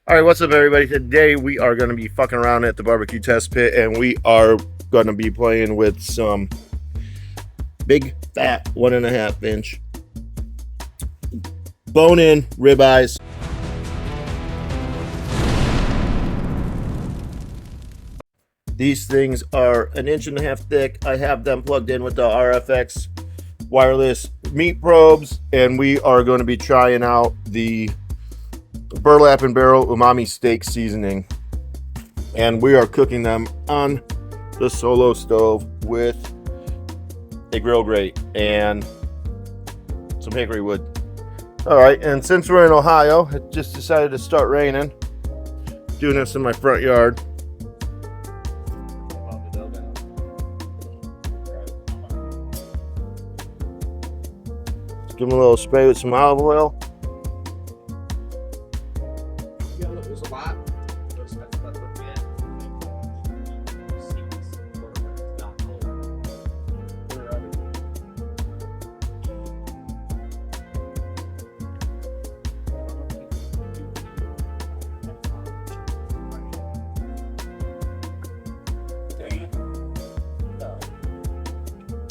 All right, what's up, everybody? Today we are going to be fucking around at the BBQ Test Pit, and we are going to be playing with some big, fat 1.5 inch bone-in ribeyes. These things are 1.5 inches thick. I have them plugged in with the RFX wireless meat probes, and we are going to be trying out the Burlap and Barrel Umami steak seasoning, and we are cooking them on the solo stove with a grill grate and some hickory wood. All right, and since we're in Ohio, it just decided to start raining. Doing this in my front yard. Give them a little spray with some olive oil.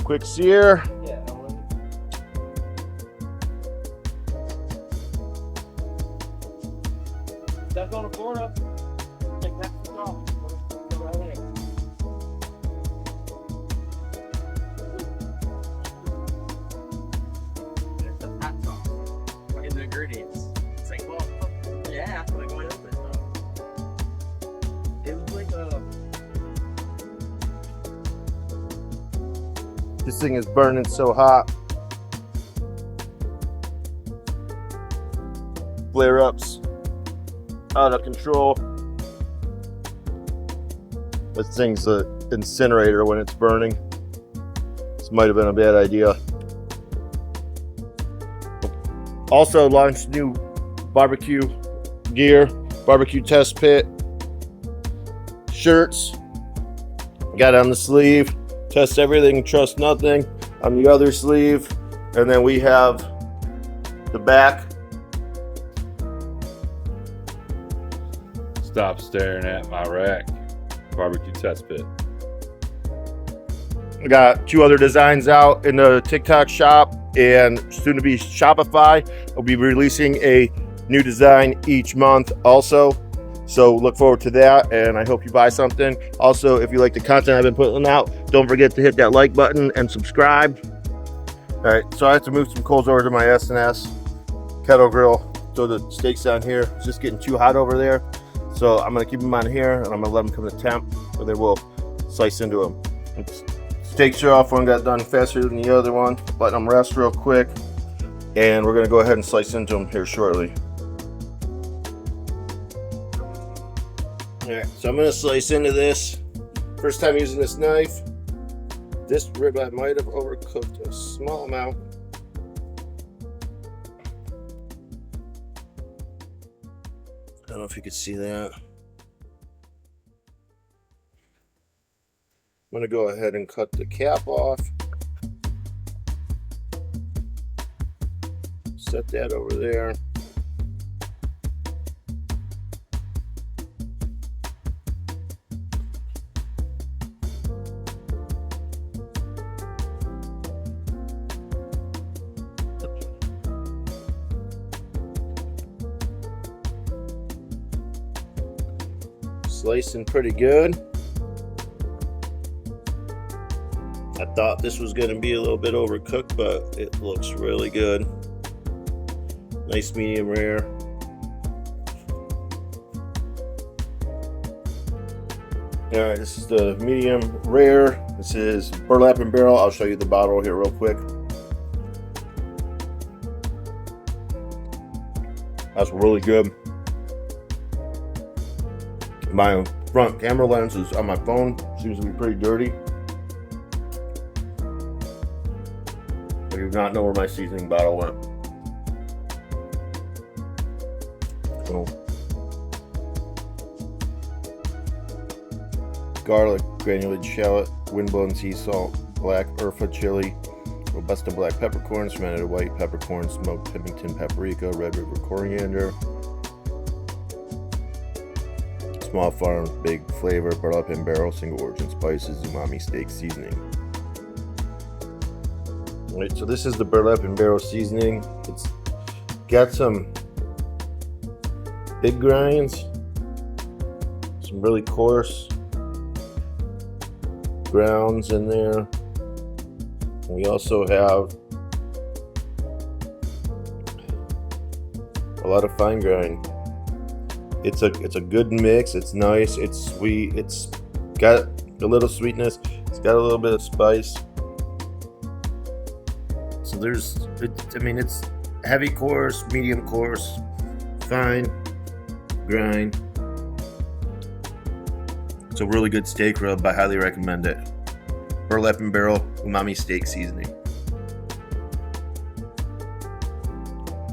Quick sear. Step on the floor up. Take that off. Go right ahead. There's the hot sauce. Look at the ingredients. It's like, well, yeah, I like going over it though. It was like This thing is burning so hot. Flare ups out of control. This thing's an incinerator when it's burning. This might have been a bad idea. Also launched new barbecue gear, BBQ Test Pit shirts. Got it on the sleeve. Test everything, trust nothing on the other sleeve. And then we have the back. Stop staring at my rack. BBQ Test Pit. I got 2 other designs out in the TikTok shop, and soon to be Shopify. I'll be releasing a new design each month also. So look forward to that, and I hope you buy something. Also, if you like the content I've been putting out, don't forget to hit that like button and subscribe. All right, so I have to move some coals over to my S&S kettle grill. Throw the steaks on here. It's just getting too hot over there. So I'm gonna keep them on here, and I'm gonna let them come to temp, and then we'll slice into them. Steaks are off. One got done faster than the other one. Letting them rest real quick, and we're gonna go ahead and slice into them here shortly. All right, so I'm gonna slice into this. First time using this knife. This ribeye might have overcooked a small amount. I don't know if you could see that. I'm gonna go ahead and cut the cap off. Set that over there. Slicing pretty good. I thought this was going to be a little bit overcooked, but it looks really good. Nice medium rare. All right, this is the medium rare. This is Burlap and Barrel. I'll show you the bottle here real quick. That's really good. My front camera lens is on my phone. Seems to be pretty dirty. I do not know where my seasoning bottle went. Oh. Garlic, granulated shallot, windblown sea salt, black Urfa chili, Robusta black peppercorns, fermented white peppercorns, smoked Pemmican paprika, red river coriander, Small farm, big flavor, burlap and barrel, single origin spices, umami steak seasoning. All right, so this is the burlap and barrel seasoning. It's got some big grinds, some really coarse grounds in there. We also have a lot of fine grind. It's a good mix. It's nice. It's sweet. It's got a little sweetness. It's got a little bit of spice. So it's heavy coarse, medium coarse, fine grind. It's a really good steak rub. I highly recommend it. Burlap and Barrel Umami Steak Seasoning.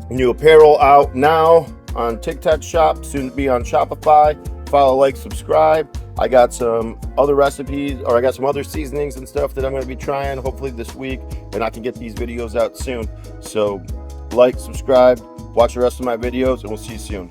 New apparel out now on TikTok Shop, soon to be on Shopify. Follow, like, subscribe. I got some other recipes, or I got some other seasonings and stuff that I'm going to be trying hopefully this week, and I can get these videos out soon. So like, subscribe, watch the rest of my videos, and we'll see you soon.